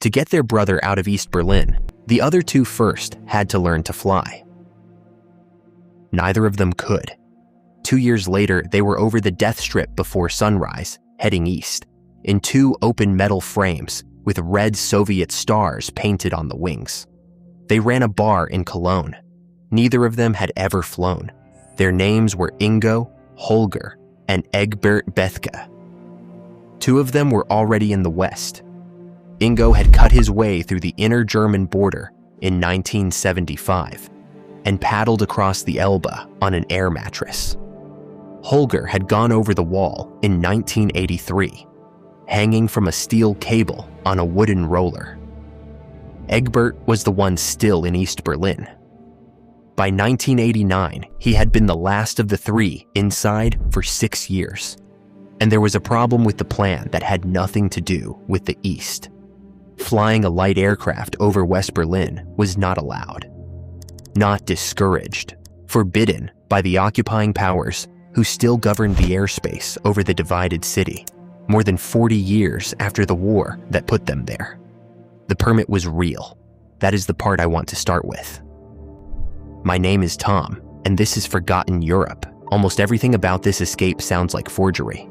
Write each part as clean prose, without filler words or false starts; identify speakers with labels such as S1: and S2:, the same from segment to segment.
S1: To get their brother out of East Berlin, the other two first had to learn to fly. Neither of them could. 2 years later, they were over the death strip before sunrise, heading east, in two open metal frames with red Soviet stars painted on the wings. They ran a bar in Cologne. Neither of them had ever flown. Their names were Ingo, Holger, and Egbert Bethke. Two of them were already in the West. Ingo had cut his way through the inner German border in 1975 and paddled across the Elbe on an air mattress. Holger had gone over the wall in 1983, hanging from a steel cable on a wooden roller. Egbert was the one still in East Berlin. By 1989, he had been the last of the three inside for 6 years, and there was a problem with the plan that had nothing to do with the East. Flying a light aircraft over West Berlin was not allowed. Not discouraged, forbidden by the occupying powers who still governed the airspace over the divided city, more than 40 years after the war that put them there. The permit was real. That is the part I want to start with. My name is Tom, and this is Forgotten Europe. Almost everything about this escape sounds like forgery.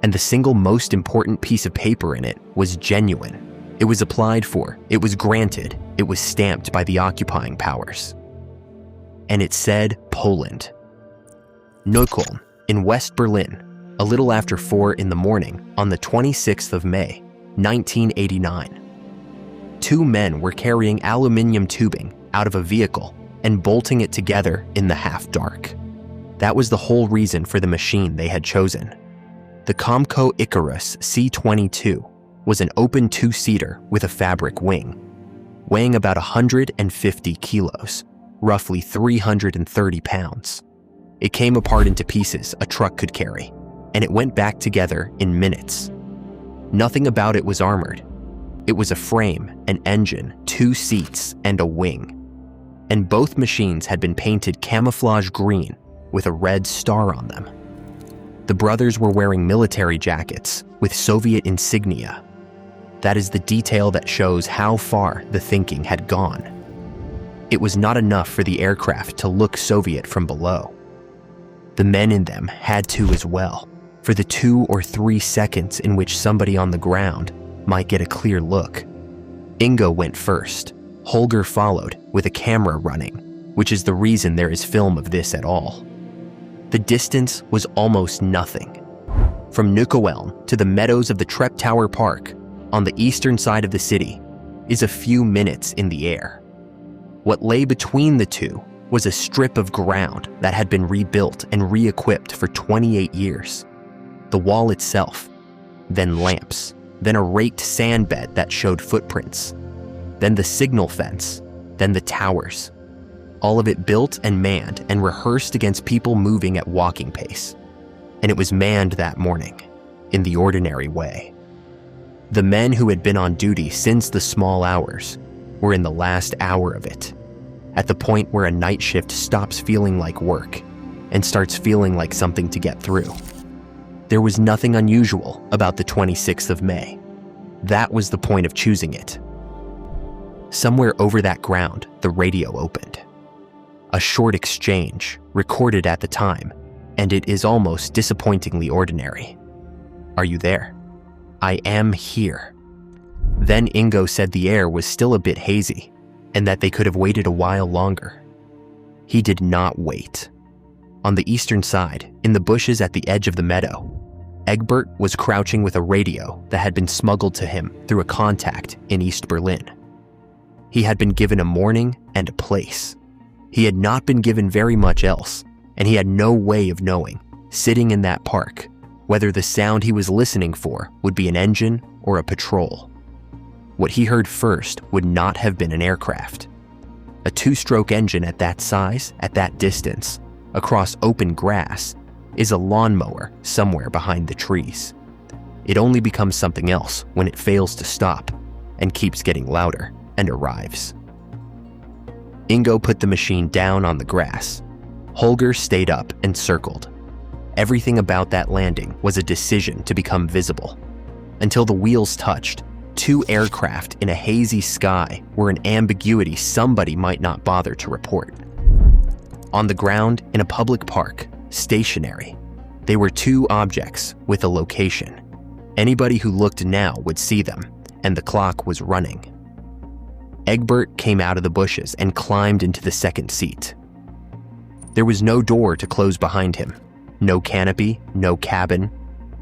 S1: And the single most important piece of paper in it was genuine. It was applied for, it was granted, it was stamped by the occupying powers. And it said Poland. Neukoelln, in West Berlin, a little after 4 in the morning on the 26th of May, 1989. 2 men were carrying aluminum tubing out of a vehicle and bolting it together in the half-dark. That was the whole reason for the machine they had chosen. The Comco Ikarus C22 was an open 2-seater with a fabric wing, weighing about 150 kilos, roughly 330 pounds. It came apart into pieces a truck could carry, and it went back together in minutes. Nothing about it was armored. It was a frame, an engine, 2 seats, and a wing. And both machines had been painted camouflage green with a red star on them. The brothers were wearing military jackets with Soviet insignia. That is the detail that shows how far the thinking had gone. It was not enough for the aircraft to look Soviet from below. The men in them had to as well, for the 2 or 3 seconds in which somebody on the ground might get a clear look. Ingo went first. Holger followed with a camera running, which is the reason there is film of this at all. The distance was almost nothing. From Neukoelln to the meadows of the Treptower Park on the eastern side of the city is a few minutes in the air. What lay between the two was a strip of ground that had been rebuilt and re-equipped for 28 years. The wall itself, then lamps, then a raked sand bed that showed footprints, then the signal fence, then the towers. All of it built and manned and rehearsed against people moving at walking pace. And it was manned that morning, in the ordinary way. The men who had been on duty since the small hours were in the last hour of it, at the point where a night shift stops feeling like work and starts feeling like something to get through. There was nothing unusual about the 26th of May. That was the point of choosing it. Somewhere over that ground, the radio opened. A short exchange, recorded at the time, and it is almost disappointingly ordinary. "Are you there?" "I am here." Then Ingo said the air was still a bit hazy, and that they could have waited a while longer. He did not wait. On the eastern side, in the bushes at the edge of the meadow, Egbert was crouching with a radio that had been smuggled to him through a contact in East Berlin. He had been given a morning and a place. He had not been given very much else, and he had no way of knowing, sitting in that park, whether the sound he was listening for would be an engine or a patrol. What he heard first would not have been an aircraft. A 2-stroke engine at that size, at that distance, across open grass, is a lawnmower somewhere behind the trees. It only becomes something else when it fails to stop and keeps getting louder and arrives. Ingo put the machine down on the grass. Holger stayed up and circled. Everything about that landing was a decision to become visible. Until the wheels touched, 2 aircraft in a hazy sky were an ambiguity somebody might not bother to report. On the ground in a public park, stationary, they were 2 objects with a location. Anybody who looked now would see them, and the clock was running. Egbert came out of the bushes and climbed into the second seat. There was no door to close behind him, no canopy, no cabin,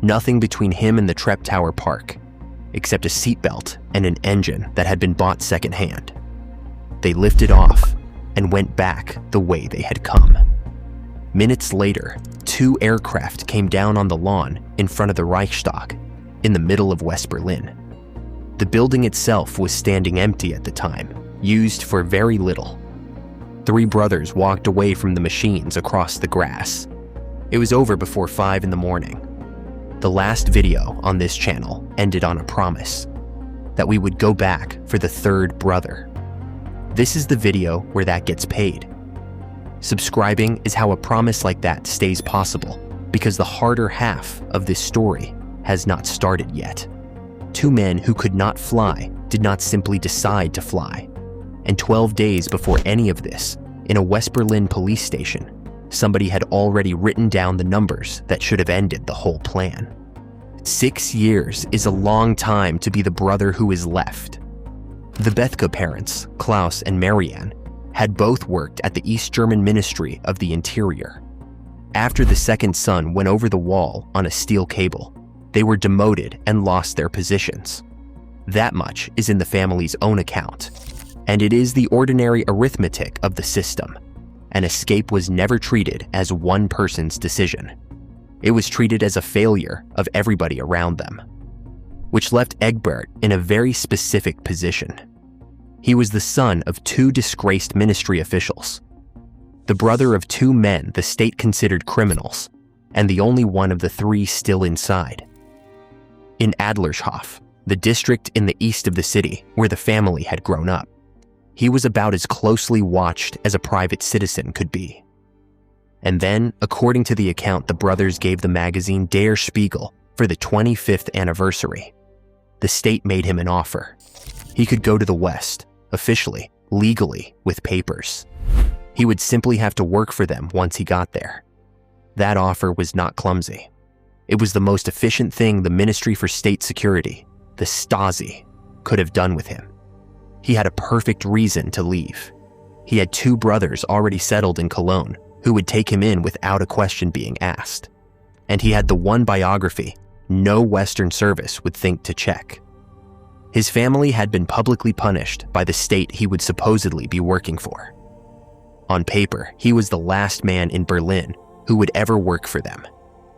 S1: nothing between him and the Treptower Park, except a seatbelt and an engine that had been bought secondhand. They lifted off and went back the way they had come. Minutes later, 2 aircraft came down on the lawn in front of the Reichstag, in the middle of West Berlin. The building itself was standing empty at the time, used for very little. 3 brothers walked away from the machines across the grass. It was over before 5 in the morning. The last video on this channel ended on a promise that we would go back for the 3rd brother. This is the video where that gets paid. Subscribing is how a promise like that stays possible, because the harder half of this story has not started yet. 2 men who could not fly did not simply decide to fly. And 12 days before any of this, in a West Berlin police station, somebody had already written down the numbers that should have ended the whole plan. 6 years is a long time to be the brother who is left. The Bethke parents, Klaus and Marianne, had both worked at the East German Ministry of the Interior. After the second son went over the wall on a steel cable, they were demoted and lost their positions. That much is in the family's own account, and it is the ordinary arithmetic of the system. An escape was never treated as one person's decision. It was treated as a failure of everybody around them, which left Egbert in a very specific position. He was the son of 2 disgraced ministry officials, the brother of 2 men the state considered criminals, and the only one of the 3 still inside. In Adlershof, the district in the east of the city where the family had grown up, he was about as closely watched as a private citizen could be. And then, according to the account the brothers gave the magazine Der Spiegel for the 25th anniversary, the state made him an offer. He could go to the West, officially, legally, with papers. He would simply have to work for them once he got there. That offer was not clumsy. It was the most efficient thing the Ministry for State Security, the Stasi, could have done with him. He had a perfect reason to leave. He had 2 brothers already settled in Cologne who would take him in without a question being asked. And he had the one biography no Western service would think to check. His family had been publicly punished by the state he would supposedly be working for. On paper, he was the last man in Berlin who would ever work for them.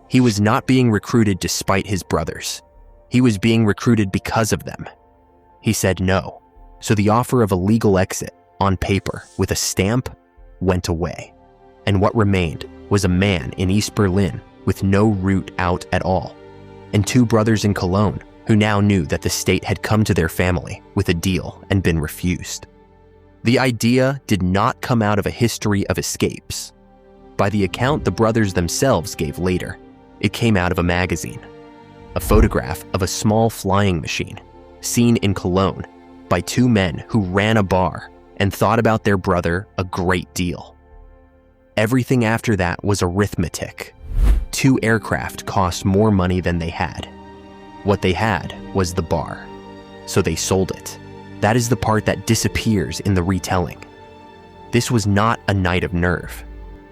S1: He was not being recruited despite his brothers. He was being recruited because of them. He said no, so the offer of a legal exit, on paper, with a stamp, went away. And what remained was a man in East Berlin with no route out at all, and 2 brothers in Cologne who now knew that the state had come to their family with a deal and been refused. The idea did not come out of a history of escapes. By the account the brothers themselves gave later, it came out of a magazine, a photograph of a small flying machine seen in Cologne by 2 men who ran a bar and thought about their brother a great deal. Everything after that was arithmetic. 2 aircraft cost more money than they had. What they had was the bar, so they sold it. That is the part that disappears in the retelling. This was not a night of nerve.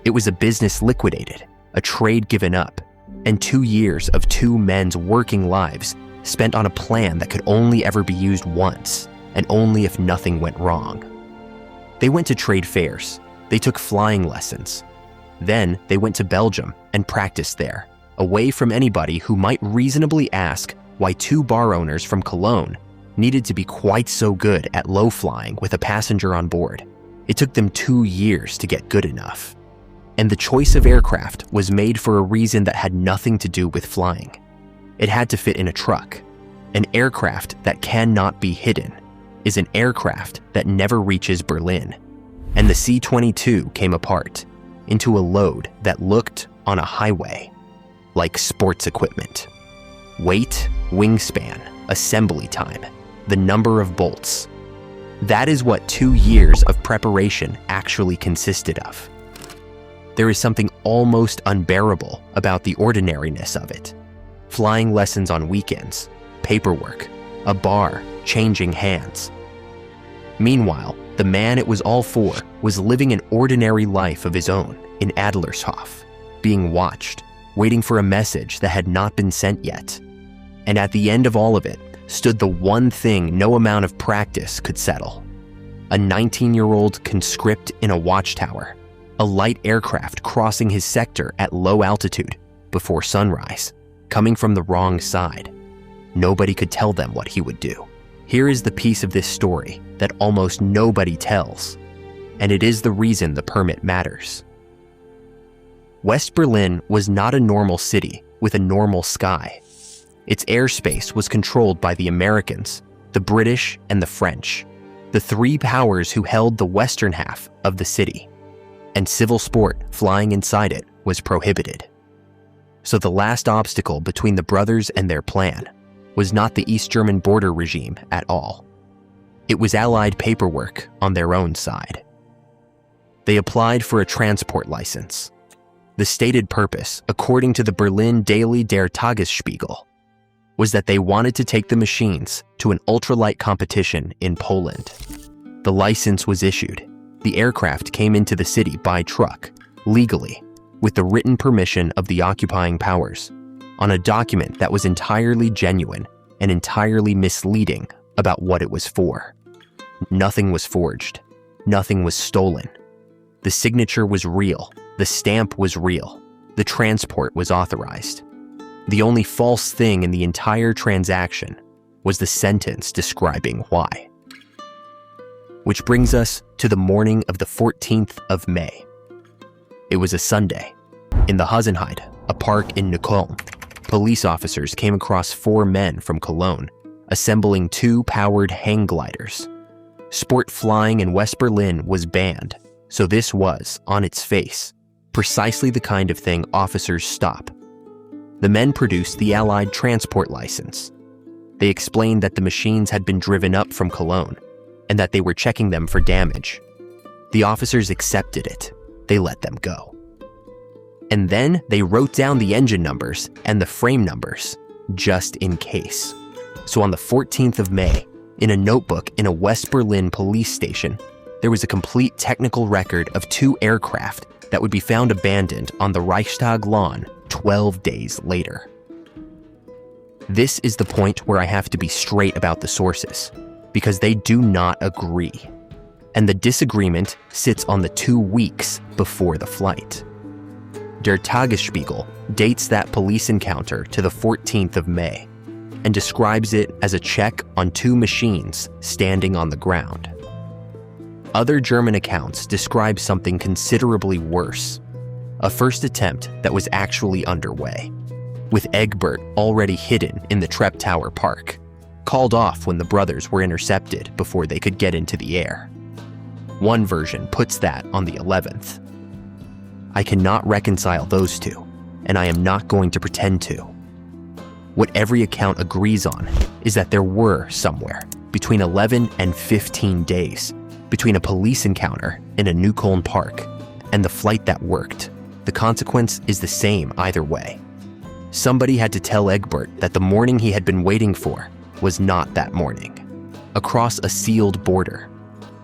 S1: It was a business liquidated, a trade given up, and 2 years of 2 men's working lives spent on a plan that could only ever be used once, and only if nothing went wrong. They went to trade fairs. They took flying lessons. Then they went to Belgium and practiced there, away from anybody who might reasonably ask why 2 bar owners from Cologne needed to be quite so good at low flying with a passenger on board. It took them 2 years to get good enough. And the choice of aircraft was made for a reason that had nothing to do with flying. It had to fit in a truck. An aircraft that cannot be hidden is an aircraft that never reaches Berlin. And the C-22 came apart into a load that looked, on a highway, like sports equipment. Weight, wingspan, assembly time, the number of bolts. That is what 2 years of preparation actually consisted of. There is something almost unbearable about the ordinariness of it. Flying lessons on weekends, paperwork, a bar, changing hands. Meanwhile, the man it was all for was living an ordinary life of his own in Adlershof, being watched, waiting for a message that had not been sent yet. And at the end of all of it stood the one thing no amount of practice could settle. A 19-year-old conscript in a watchtower, a light aircraft crossing his sector at low altitude before sunrise, coming from the wrong side. Nobody could tell them what he would do. Here is the piece of this story that almost nobody tells, and it is the reason the permit matters. West Berlin was not a normal city with a normal sky. Its airspace was controlled by the Americans, the British, and the French, the 3 powers who held the western half of the city, and civil sport flying inside it was prohibited. So the last obstacle between the brothers and their plan was not the East German border regime at all. It was Allied paperwork on their own side. They applied for a transport license. The stated purpose, according to the Berlin Daily Der Tagesspiegel, was that they wanted to take the machines to an ultralight competition in Poland. The license was issued. The aircraft came into the city by truck, legally, with the written permission of the occupying powers, on a document that was entirely genuine and entirely misleading about what it was for. Nothing was forged. Nothing was stolen. The signature was real. The stamp was real. The transport was authorized. The only false thing in the entire transaction was the sentence describing why. Which brings us to the morning of the 14th of May. It was a Sunday. In the Hasenheide, a park in Neukoelln, police officers came across 4 men from Cologne, assembling 2 powered hang gliders. Sport flying in West Berlin was banned, so this was, on its face, precisely the kind of thing officers stop. The men produced the Allied transport license. They explained that the machines had been driven up from Cologne and that they were checking them for damage. The officers accepted it. They let them go. And then they wrote down the engine numbers and the frame numbers, just in case. So on the 14th of May, in a notebook in a West Berlin police station, there was a complete technical record of 2 aircraft that would be found abandoned on the Reichstag lawn 12 days later. This is the point where I have to be straight about the sources, because they do not agree. And the disagreement sits on the 2 weeks before the flight. Der Tagesspiegel dates that police encounter to the 14th of May and describes it as a check on 2 machines standing on the ground. Other German accounts describe something considerably worse, a first attempt that was actually underway, with Egbert already hidden in the Treptower Park, called off when the brothers were intercepted before they could get into the air. One version puts that on the 11th. I cannot reconcile those 2, and I am not going to pretend to. What every account agrees on is that there were somewhere between 11 and 15 days between a police encounter in a Neukoelln park and the flight that worked. The consequence is the same either way. Somebody had to tell Egbert that the morning he had been waiting for was not that morning. Across a sealed border,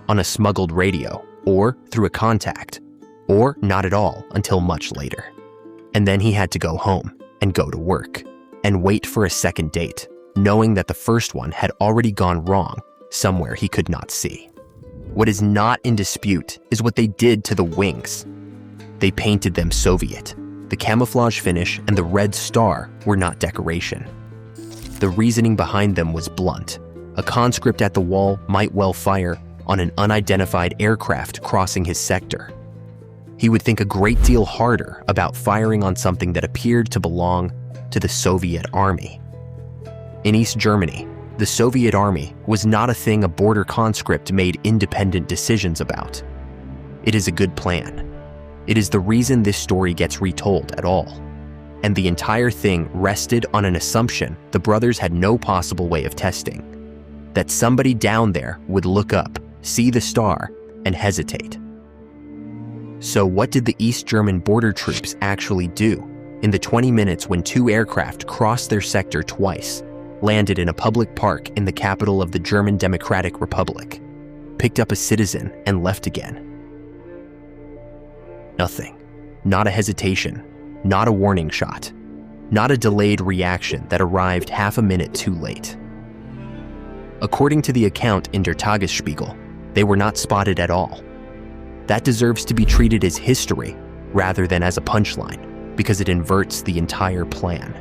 S1: on a smuggled radio, or through a contact, or not at all until much later. And then he had to go home and go to work and wait for a second date, knowing that the first one had already gone wrong somewhere he could not see. What is not in dispute is what they did to the wings. They painted them Soviet. The camouflage finish and the red star were not decoration. The reasoning behind them was blunt. A conscript at the wall might well fire on an unidentified aircraft crossing his sector. He would think a great deal harder about firing on something that appeared to belong to the Soviet army. In East Germany, the Soviet army was not a thing a border conscript made independent decisions about. It is a good plan. It is the reason this story gets retold at all. And the entire thing rested on an assumption the brothers had no possible way of testing. that somebody down there would look up, see the star, and hesitate. So what did the East German border troops actually do in the 20 minutes when 2 aircraft crossed their sector twice, landed in a public park in the capital of the German Democratic Republic, picked up a citizen, and left again? Nothing. Not a hesitation, not a warning shot, not a delayed reaction that arrived half a minute too late. According to the account in Der Tagesspiegel, they were not spotted at all. That deserves to be treated as history rather than as a punchline, because it inverts the entire plan.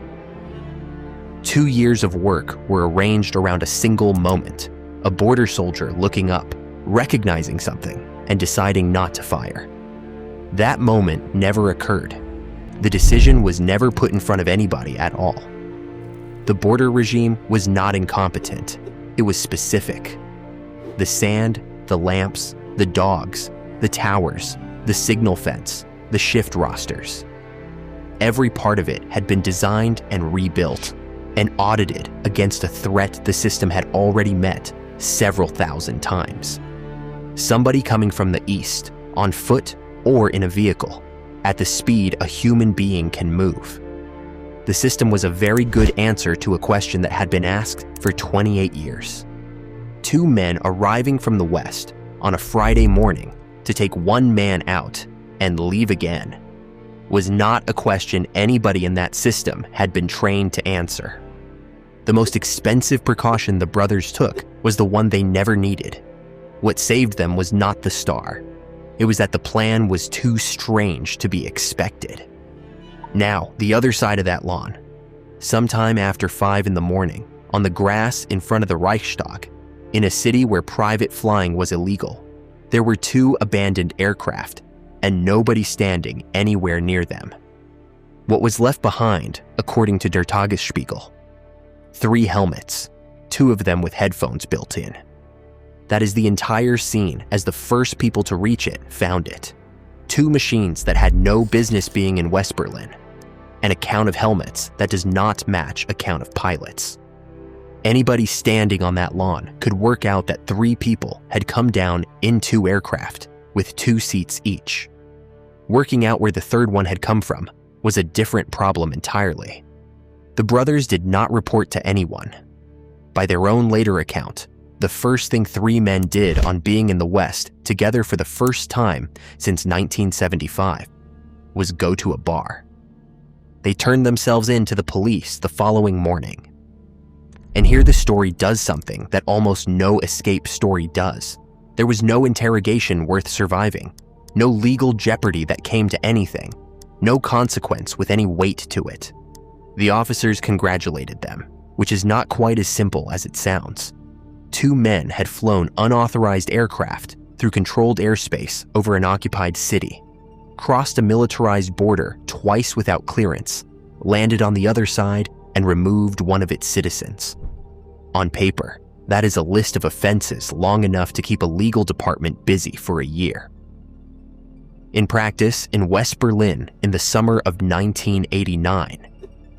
S1: 2 years of work were arranged around a single moment, a border soldier looking up, recognizing something, and deciding not to fire. That moment never occurred. The decision was never put in front of anybody at all. The border regime was not incompetent. It was specific. The sand, the lamps, the dogs, the towers, the signal fence, the shift rosters. Every part of it had been designed and rebuilt and audited against a threat the system had already met several thousand times. Somebody coming from the east, on foot or in a vehicle, at the speed a human being can move. The system was a very good answer to a question that had been asked for 28 years. 2 men arriving from the west on a Friday morning to take 1 man out and leave again was not a question anybody in that system had been trained to answer. The most expensive precaution the brothers took was the one they never needed. What saved them was not the star. It was that the plan was too strange to be expected. Now, the other side of that lawn. Sometime after 5 in the morning, on the grass in front of the Reichstag, in a city where private flying was illegal, there were 2 abandoned aircraft and nobody standing anywhere near them. What was left behind, according to Der Tagesspiegel, 3 helmets, 2 of them with headphones built in. That is the entire scene as the first people to reach it found it. 2 machines that had no business being in West Berlin, and a count of helmets that does not match a count of pilots. Anybody standing on that lawn could work out that 3 people had come down in 2 aircraft with 2 seats each. Working out where the third one had come from was a different problem entirely. The brothers did not report to anyone. By their own later account, the first thing 3 men did on being in the West together for the first time since 1975 was go to a bar. They turned themselves in to the police the following morning. And here the story does something that almost no escape story does. There was no interrogation worth surviving, no legal jeopardy that came to anything, no consequence with any weight to it. The officers congratulated them, which is not quite as simple as it sounds. 2 men had flown unauthorized aircraft through controlled airspace over an occupied city, crossed a militarized border twice without clearance, landed on the other side, and removed one of its citizens. On paper, that is a list of offenses long enough to keep a legal department busy for a year. In practice, in West Berlin in the summer of 1989,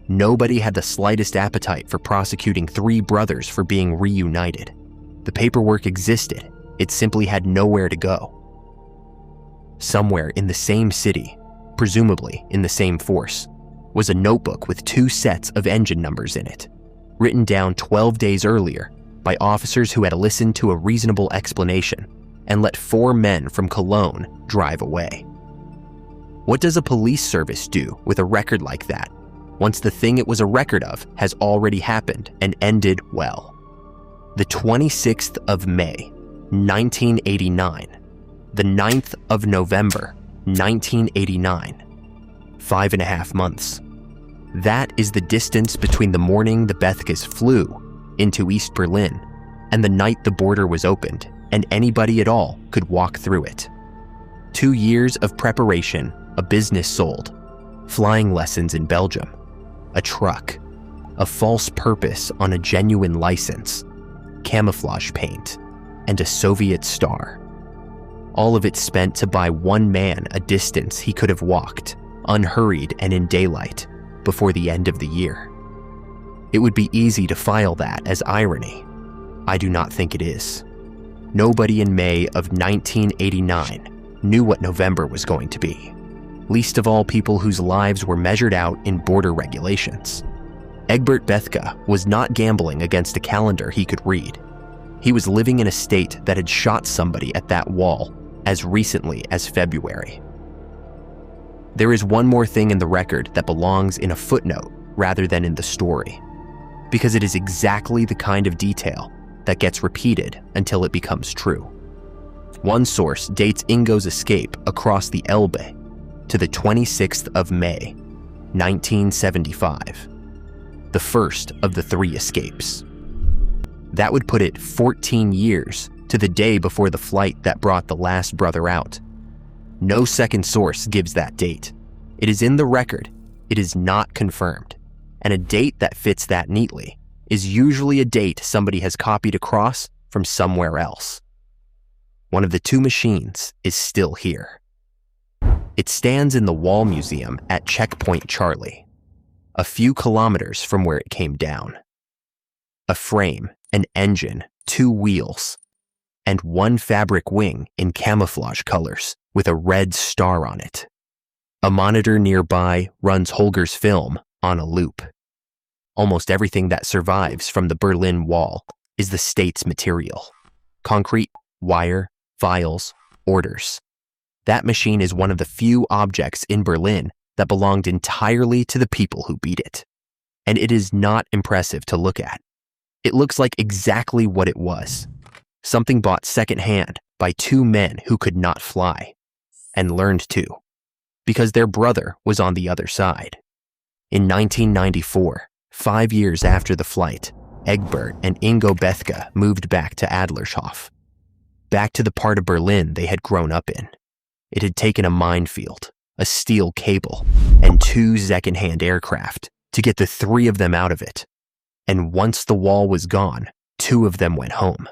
S1: nobody had the slightest appetite for prosecuting 3 brothers for being reunited. The paperwork existed, it simply had nowhere to go. Somewhere in the same city, presumably in the same force, was a notebook with 2 sets of engine numbers in it, written down 12 days earlier by officers who had listened to a reasonable explanation and let 4 men from Cologne drive away. What does a police service do with a record like that, once the thing it was a record of has already happened and ended well? The 26th of May, 1989. The 9th of November, 1989. 5.5 months. That is the distance between the morning the Bethkes flew into East Berlin and the night the border was opened and anybody at all could walk through it. 2 years of preparation, a business sold, flying lessons in Belgium, a truck, a false purpose on a genuine license, camouflage paint, and a Soviet star. All of it spent to buy 1 man a distance he could have walked, unhurried and in daylight, before the end of the year. It would be easy to file that as irony, I do not think it is. Nobody in May of 1989 knew what November was going to be, least of all people whose lives were measured out in border regulations. Egbert Bethke was not gambling against a calendar he could read. He was living in a state that had shot somebody at that wall as recently as February. There is one more thing in the record that belongs in a footnote rather than in the story, because it is exactly the kind of detail that gets repeated until it becomes true. One source dates Ingo's escape across the Elbe to the 26th of May, 1975, the first of the 3 escapes. That would put it 14 years to the day before the flight that brought the last brother out. No second source gives that date. It is in the record, it is not confirmed, and a date that fits that neatly is usually a date somebody has copied across from somewhere else. One of the 2 machines is still here. It stands in the Wall Museum at Checkpoint Charlie, a few kilometers from where it came down. A frame, an engine, 2 wheels, and 1 fabric wing in camouflage colors with a red star on it. A monitor nearby runs Holger's film on a loop. Almost everything that survives from the Berlin Wall is the state's material: concrete, wire, files, orders. That machine is one of the few objects in Berlin that belonged entirely to the people who beat it. And it is not impressive to look at. It looks like exactly what it was: something bought secondhand by 2 men who could not fly, and learned to, because their brother was on the other side. In 1994, 5 years after the flight, Egbert and Ingo Bethke moved back to Adlershof, back to the part of Berlin they had grown up in. It had taken a minefield, a steel cable, and 2 second-hand aircraft to get the 3 of them out of it. And once the wall was gone, 2 of them went home.